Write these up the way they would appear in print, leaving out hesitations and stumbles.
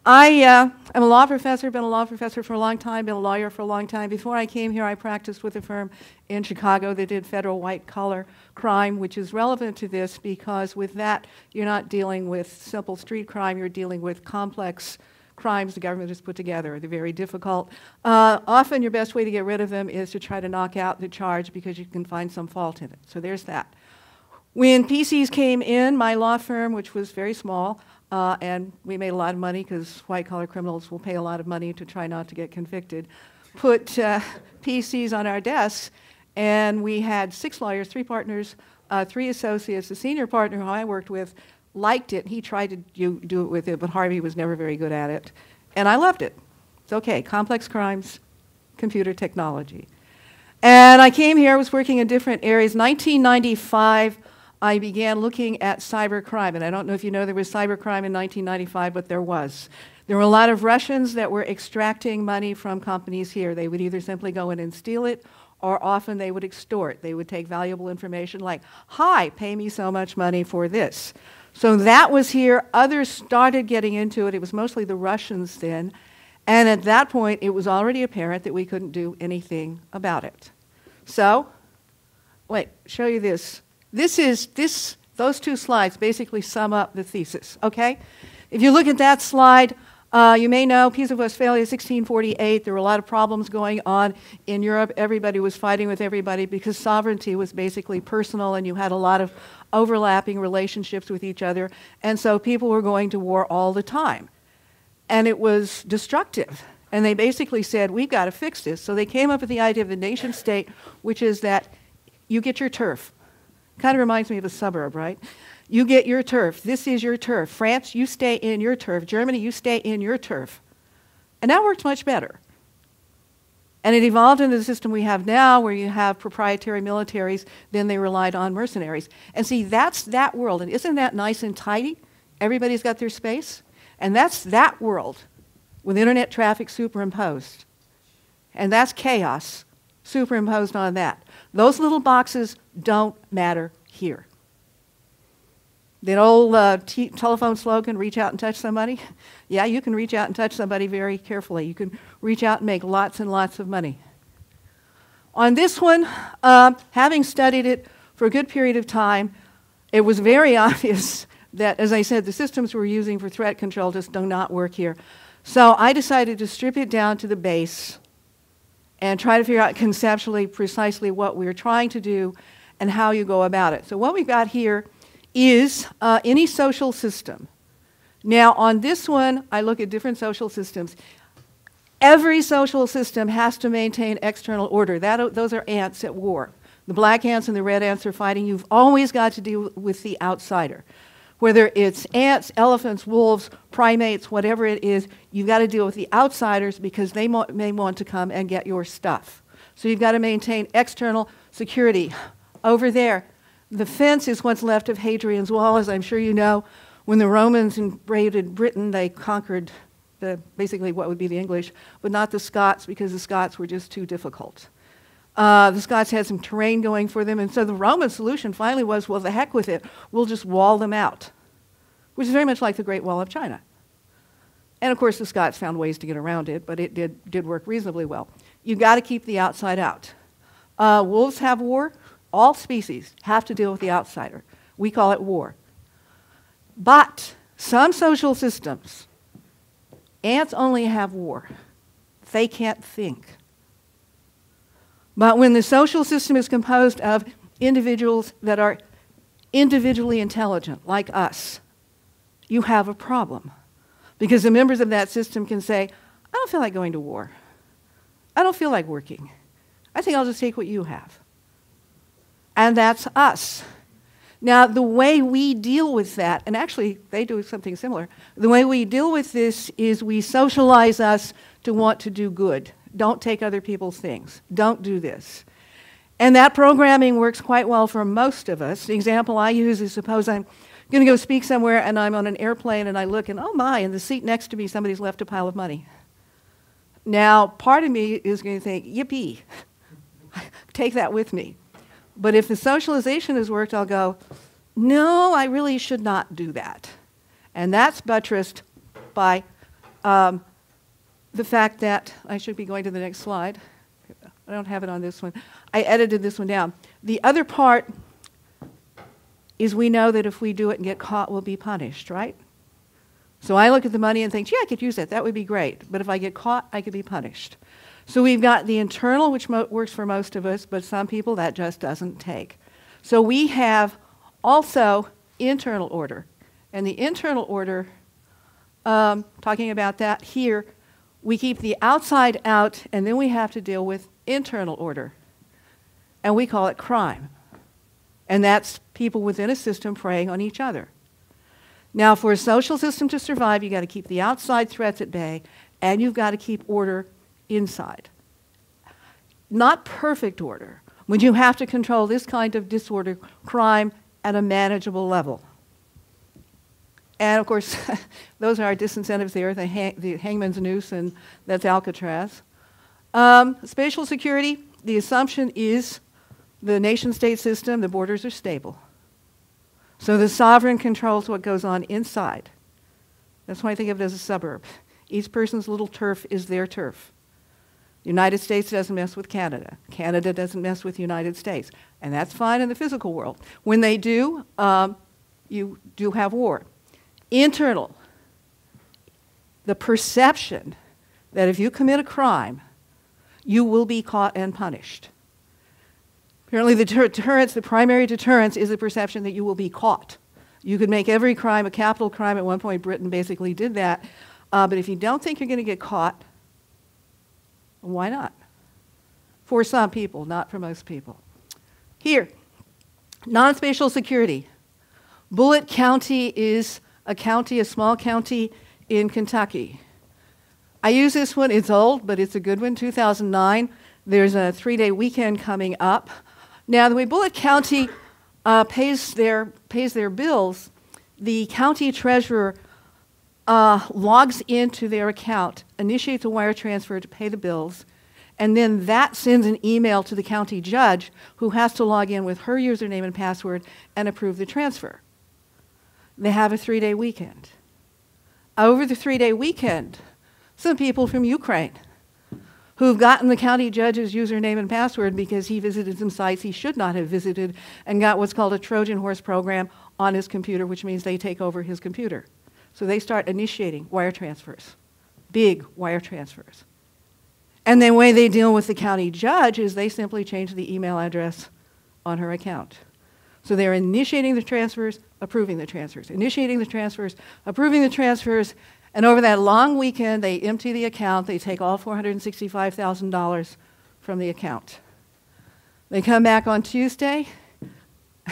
I'm a law professor, been a law professor for a long time, been a lawyer for a long time. Before I came here, I practiced with a firm in Chicago that did federal white-collar crime, which is relevant to this because with that, you're not dealing with simple street crime, you're dealing with complex crimes the government has put together. They're very difficult. Often your best way to get rid of them is to try to knock out the charge because you can find some fault in it. So there's that. When PCs came in, my law firm, which was very small, and we made a lot of money because white-collar criminals will pay a lot of money to try not to get convicted, put PCs on our desks, and we had 6 lawyers, 3 partners, 3 associates. The senior partner who I worked with liked it. He tried to do it with it, but Harvey was never very good at it. And I loved it. It's okay, complex crimes, computer technology. And I came here, I was working in different areas. 1995, I began looking at cybercrime, and I don't know if you know there was cybercrime in 1995, but there was. There were a lot of Russians that were extracting money from companies here. They would either simply go in and steal it, or often they would extort. They would take valuable information like, hi, pay me so much money for this. So that was here. Others started getting into it. It was mostly the Russians then. And at that point, it was already apparent that we couldn't do anything about it. So, wait, show you this. Those 2 slides basically sum up the thesis, okay? If you look at that slide, you may know Peace of Westphalia, 1648. There were a lot of problems going on in Europe. Everybody was fighting with everybody because sovereignty was basically personal and you had a lot of overlapping relationships with each other. And so people were going to war all the time. And it was destructive. And they basically said, we've got to fix this. So they came up with the idea of the nation state, which is that you get your turf. Kind of reminds me of a suburb, right? You get your turf. This is your turf. France, you stay in your turf. Germany, you stay in your turf. And that worked much better. And it evolved into the system we have now where you have proprietary militaries, then they relied on mercenaries. And see, that's that world. And isn't that nice and tidy? Everybody's got their space. And that's that world with internet traffic superimposed. And that's chaos superimposed on that. Those little boxes don't matter here. That old telephone slogan, reach out and touch somebody? Yeah, you can reach out and touch somebody very carefully. You can reach out and make lots and lots of money. On this one, having studied it for a good period of time, it was very obvious that, as I said, the systems we're using for threat control just do not work here. So I decided to strip it down to the base and try to figure out conceptually precisely what we're trying to do and how you go about it. So what we've got here is any social system. Now on this one, I look at different social systems. Every social system has to maintain external order. Those are ants at war. The black ants and the red ants are fighting. You've always got to deal with the outsider. Whether it's ants, elephants, wolves, primates, whatever it is, you've got to deal with the outsiders because they may want to come and get your stuff. So you've got to maintain external security. Over there, the fence is what's left of Hadrian's Wall, as I'm sure you know. When the Romans invaded Britain, they conquered basically what would be the English, but not the Scots because the Scots were just too difficult. The Scots had some terrain going for them, and so the Roman solution finally was, well, the heck with it, we'll just wall them out, which is very much like the Great Wall of China. And of course, the Scots found ways to get around it, but it did work reasonably well. You've got to keep the outside out. Wolves have war. All species have to deal with the outsider. We call it war. But some social systems, ants only have war. They can't think. But when the social system is composed of individuals that are individually intelligent, like us, you have a problem. Because the members of that system can say, I don't feel like going to war. I don't feel like working. I think I'll just take what you have. And that's us. Now, the way we deal with that, and actually they do something similar, the way we deal with this is we socialize us to want to do good. Don't take other people's things. Don't do this. And that programming works quite well for most of us. The example I use is suppose I'm going to go speak somewhere and I'm on an airplane and I look and, oh my, in the seat next to me somebody's left a pile of money. Now, part of me is going to think, yippee, take that with me. But if the socialization has worked, I'll go, no, I really should not do that. And that's buttressed by the fact that, I should be going to the next slide. I don't have it on this one. I edited this one down. The other part is we know that if we do it and get caught, we'll be punished, right? So I look at the money and think, gee, I could use that. That would be great. But if I get caught, I could be punished. So we've got the internal, which works for most of us, but some people that just doesn't take. So we have also internal order. And the internal order, talking about that here, we keep the outside out, and then we have to deal with internal order. And we call it crime. And that's people within a system preying on each other. Now, for a social system to survive, you've got to keep the outside threats at bay, and you've got to keep order inside. Not perfect order, when you have to control this kind of disorder, crime, at a manageable level. And, of course, those are our disincentives there, the hangman's noose, and that's Alcatraz. Spatial security, the assumption is the nation-state system, the borders are stable. So the sovereign controls what goes on inside. That's why I think of it as a suburb. Each person's little turf is their turf. The United States doesn't mess with Canada. Canada doesn't mess with the United States. And that's fine in the physical world. When they do, you do have war. Internal, the perception that if you commit a crime, you will be caught and punished. Apparently the deterrence, the primary deterrence is the perception that you will be caught. You could make every crime a capital crime. At one point, Britain basically did that. But if you don't think you're going to get caught, why not? For some people, not for most people. Here, non-spatial security. Bullitt County is a county, a small county in Kentucky. I use this one. It's old, but it's a good one, 2009. There's a 3-day weekend coming up. Now, the way Bullitt County pays their bills, the county treasurer logs into their account, initiates a wire transfer to pay the bills, and then that sends an email to the county judge who has to log in with her username and password and approve the transfer. They have a 3-day weekend. Over the 3-day weekend, some people from Ukraine who've gotten the county judge's username and password because he visited some sites he should not have visited and got what's called a Trojan horse program on his computer, which means they take over his computer. So they start initiating wire transfers, big wire transfers. And the way they deal with the county judge is they simply change the email address on her account. So they're initiating the transfers, approving the transfers, initiating the transfers, approving the transfers, and over that long weekend, they empty the account. They take all $465,000 from the account. They come back on Tuesday.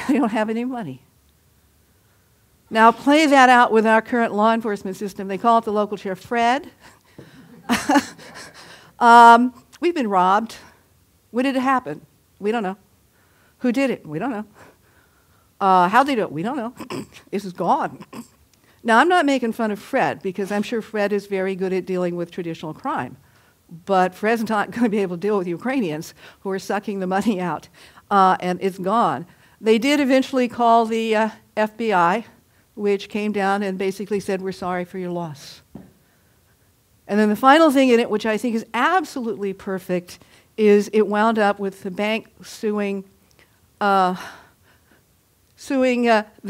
They don't have any money. Now, play that out with our current law enforcement system. They call it the local sheriff, Fred. We've been robbed. When did it happen? We don't know. Who did it? We don't know. How'd they do it? We don't know. This is gone. Now, I'm not making fun of Fred, because I'm sure Fred is very good at dealing with traditional crime. But Fred's not going to be able to deal with Ukrainians who are sucking the money out, and it's gone. They did eventually call the FBI, which came down and basically said, we're sorry for your loss. And then the final thing in it, which I think is absolutely perfect, is it wound up with the bank suing the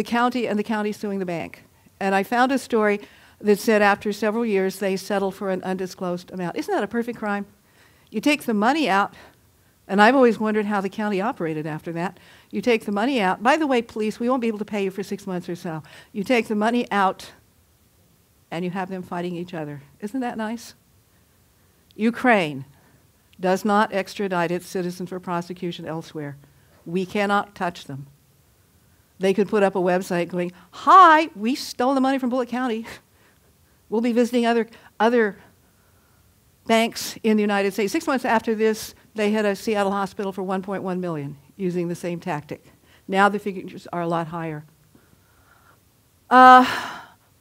county and the county suing the bank. And I found a story that said after several years, they settled for an undisclosed amount. Isn't that a perfect crime? You take the money out, and I've always wondered how the county operated after that. You take the money out. By the way, police, we won't be able to pay you for 6 months or so. You take the money out, and you have them fighting each other. Isn't that nice? Ukraine does not extradite its citizens for prosecution elsewhere. We cannot touch them. They could put up a website going, hi, we stole the money from Bullitt County. We'll be visiting other banks in the United States. 6 months after this, they had a Seattle hospital for $1.1 million using the same tactic. Now the figures are a lot higher.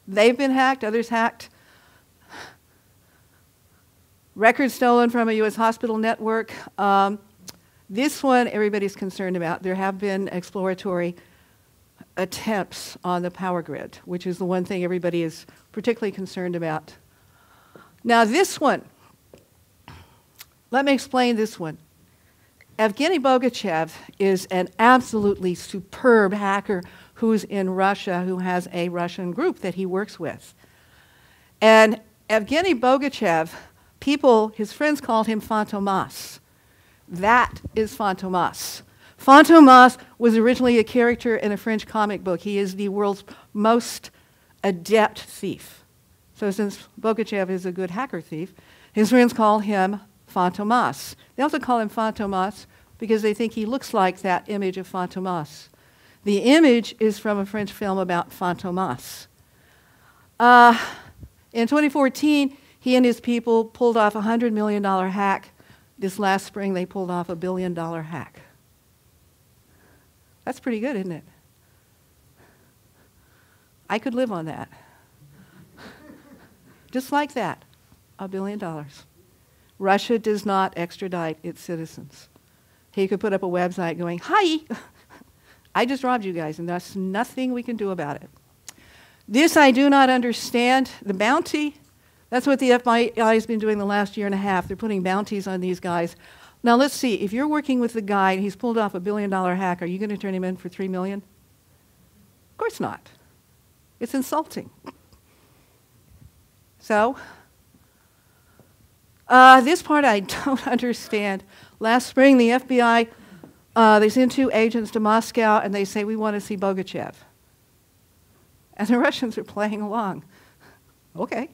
They've been hacked, others hacked. Records stolen from a U.S. hospital network. This one everybody's concerned about. There have been exploratory attempts on the power grid, which is the one thing everybody is particularly concerned about. Now this one, let me explain this one. Evgeny Bogachev is an absolutely superb hacker who's in Russia, who has a Russian group that he works with. And Evgeny Bogachev, his friends called him Fantomas. That is Fantomas. Fantomas was originally a character in a French comic book. He is the world's most adept thief. So since Bogachev is a good hacker thief, his friends call him Fantomas. They also call him Fantomas because they think he looks like that image of Fantomas. The image is from a French film about Fantomas. In 2014, he and his people pulled off a $100 million hack. This last spring, they pulled off a $1 billion hack. That's pretty good, isn't it? I could live on that. Just like that, $1 billion. Russia does not extradite its citizens. He could put up a website going, "Hi, I just robbed you guys, and there's nothing we can do about it." This I do not understand. The bounty, that's what the FBI has been doing the last year and a half. They're putting bounties on these guys. Now let's see, if you're working with the guy and he's pulled off a $1 billion hack, are you going to turn him in for $3 million? Of course not. It's insulting. So, this part I don't understand. Last spring, the FBI, they sent 2 agents to Moscow and they say, "We want to see Bogachev." And the Russians are playing along. Okay,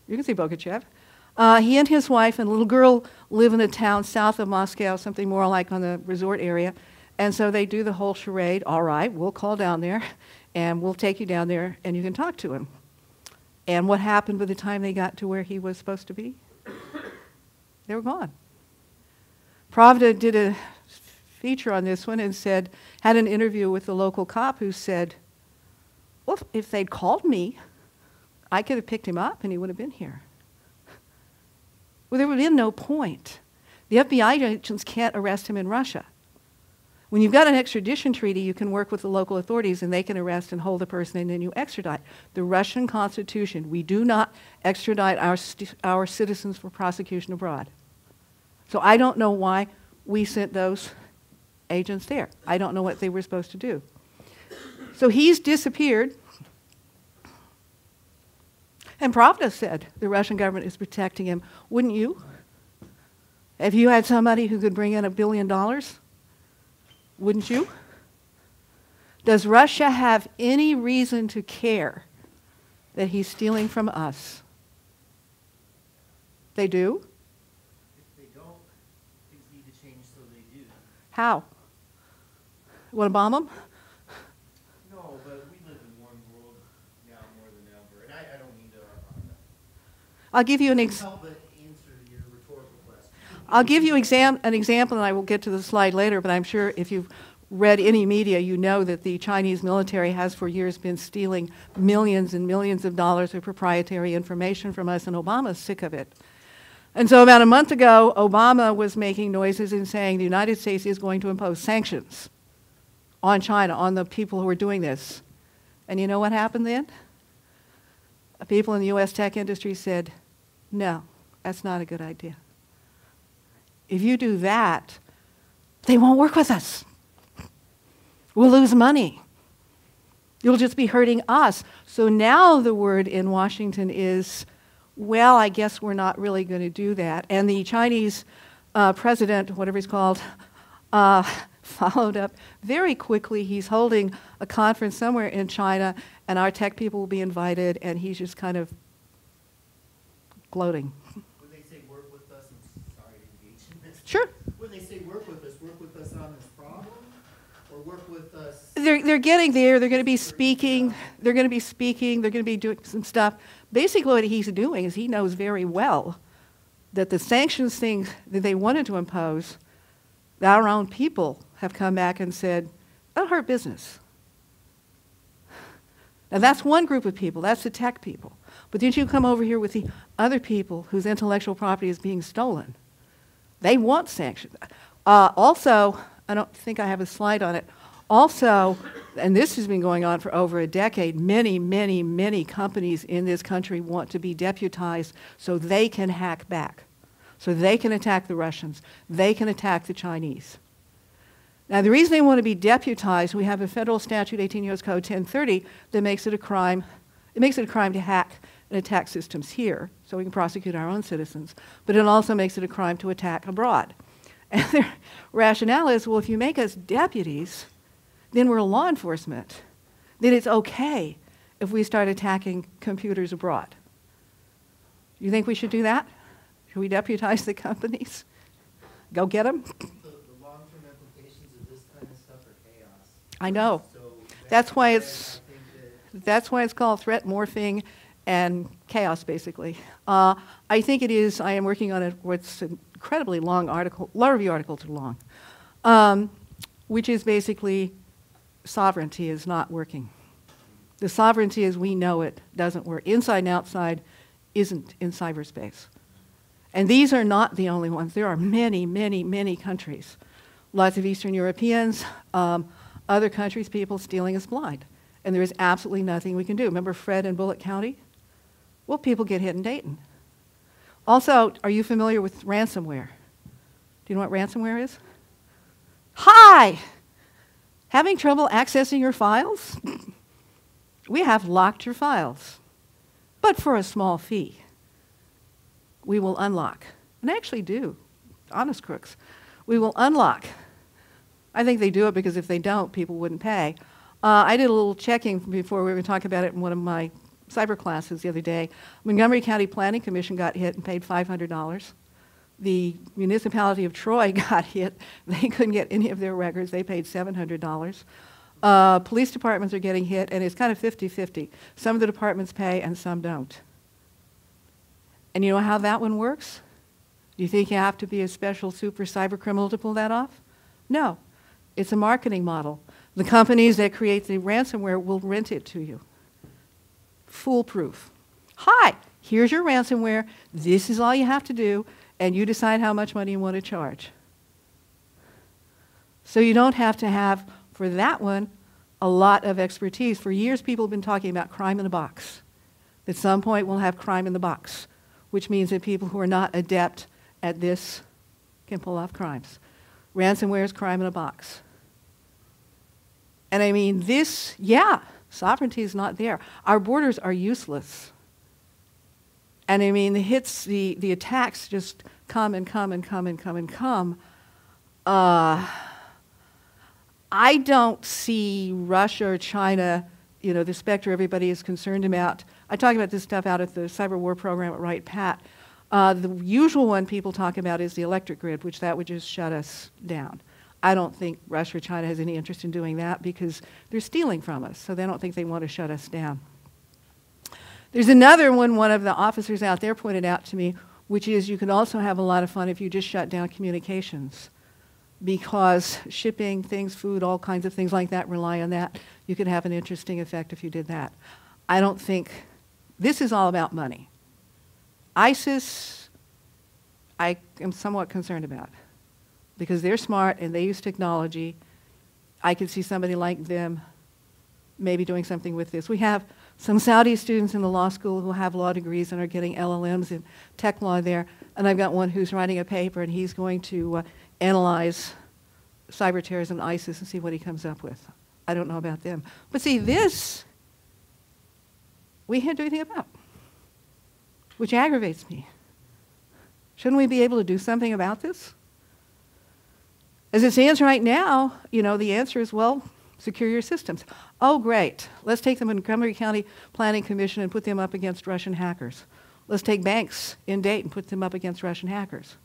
you can see Bogachev. He and his wife and a little girl live in a town south of Moscow, something more like on the resort area. And so they do the whole charade. "All right, we'll call down there and we'll take you down there and you can talk to him." And what happened by the time they got to where he was supposed to be? They were gone. Pravda did a feature on this one and had an interview with the local cop who said, "Well, if they'd called me, I could have picked him up and he would have been here." Well, there would have been no point. The FBI agents can't arrest him in Russia. When you've got an extradition treaty, you can work with the local authorities and they can arrest and hold the person and then you extradite. The Russian Constitution, we do not extradite our citizens for prosecution abroad. So I don't know why we sent those agents there. I don't know what they were supposed to do. So he's disappeared. And Pravda said the Russian government is protecting him. Wouldn't you? If you had somebody who could bring in $1 billion, wouldn't you? Does Russia have any reason to care that he's stealing from us? They do? If they don't, things need to change so they do. How? Want to bomb them? No, but we live in one world now more than ever, and I don't mean to... I'll give you an help but answer your rhetorical question. I'll give you an example, and I will get to the slide later, but I'm sure if you've read any media, you know that the Chinese military has for years been stealing millions and millions of dollars of proprietary information from us, and Obama's sick of it. And so about a month ago, Obama was making noises and saying the United States is going to impose sanctions on China, on the people who are doing this. And you know what happened then? People in the U.S. tech industry said, "No, that's not a good idea. If you do that, they won't work with us. We'll lose money. You'll just be hurting us." So now the word in Washington is, well, I guess we're not really going to do that. And the Chinese president, whatever he's called, followed up very quickly. He's holding a conference somewhere in China, and our tech people will be invited, and he's just kind of gloating. When they say work with us, I'm sorry to engage in this. Sure. When they say work with us on this problem, or work with us... They're getting there. They're going to be speaking. They're going to be doing some stuff. Basically what he's doing is he knows very well that the sanctions thing that they wanted to impose, our own people have come back and said, that'll hurt business. Now that's one group of people. That's the tech people. But then you come over here with the other people whose intellectual property is being stolen. They want sanctions. Also, I don't think I have a slide on it, Also, and this has been going on for over a decade, many, many, many companies in this country want to be deputized so they can hack back, so they can attack the Russians, they can attack the Chinese. Now, the reason they want to be deputized, we have a federal statute, 18 U.S. Code 1030, that makes it a crime. It makes it a crime to hack and attack systems here, so we can prosecute our own citizens. But it also makes it a crime to attack abroad. And their rationale is, well, if you make us deputies, then we're law enforcement. Then it's okay if we start attacking computers abroad. You think we should do that? Should we deputize the companies? Go get them? The long-term implications of this kind of stuff are chaos. I know. So That's why it's called threat morphing and chaos, basically. I think it is. I am working on what's an incredibly long article, law review article too long, which is basically sovereignty is not working. The sovereignty as we know it doesn't work. Inside and outside isn't in cyberspace. And these are not the only ones. There are many, many, many countries. Lots of Eastern Europeans, other countries, people stealing us blind. And there is absolutely nothing we can do. Remember Fred in Bullitt County? Well, people get hit in Dayton. Also, are you familiar with ransomware? Do you know what ransomware is? Hi! Having trouble accessing your files? We have locked your files, but for a small fee. We will unlock, and they actually do, honest crooks. We will unlock. I think they do it because if they don't, people wouldn't pay. I did a little checking before we were talking about it in one of my cyber classes the other day. Montgomery County Planning Commission got hit and paid $500. The municipality of Troy got hit. They couldn't get any of their records. They paid $700. Police departments are getting hit, and it's kind of 50-50. Some of the departments pay and some don't. And you know how that one works? Do you think you have to be a special super cyber criminal to pull that off? No. It's a marketing model. The companies that create the ransomware will rent it to you. Foolproof. Hi, here's your ransomware. This is all you have to do, and you decide how much money you want to charge. So you don't have to have, for that one, a lot of expertise. For years, people have been talking about crime in a box. At some point, we'll have crime in the box, which means that people who are not adept at this can pull off crimes. Ransomware is crime in a box. And I mean, this, yeah, sovereignty is not there. Our borders are useless. And I mean, the hits, the attacks just come and come and come and come and come. I don't see Russia or China, you know, the specter everybody is concerned about. I talk about this stuff out at the cyber war program at Wright Pat. The usual one people talk about is the electric grid, which that would just shut us down. I don't think Russia or China has any interest in doing that because they're stealing from us, so they don't think they want to shut us down. There's another one of the officers out there pointed out to me, which is you can also have a lot of fun if you just shut down communications, because shipping things, food, all kinds of things like that rely on that. You could have an interesting effect if you did that. I don't think, this is all about money. ISIS, I am somewhat concerned about, because they're smart and they use technology. I could see somebody like them maybe doing something with this. We have some Saudi students in the law school who have law degrees and are getting LLMs in tech law there, and I've got one who's writing a paper and he's going to analyze cyber terrorism and ISIS and see what he comes up with. I don't know about them. But see, this, we can't do anything about, which aggravates me. Shouldn't we be able to do something about this? As it stands right now, you know, the answer is, well, secure your systems. Oh, great. Let's take the Montgomery County Planning Commission and put them up against Russian hackers. Let's take banks in Dayton and put them up against Russian hackers.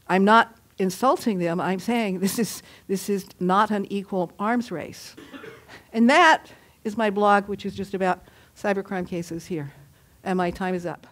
I'm not insulting them. I'm saying this is not an equal arms race. And that is my blog, which is just about cybercrime cases here. And my time is up.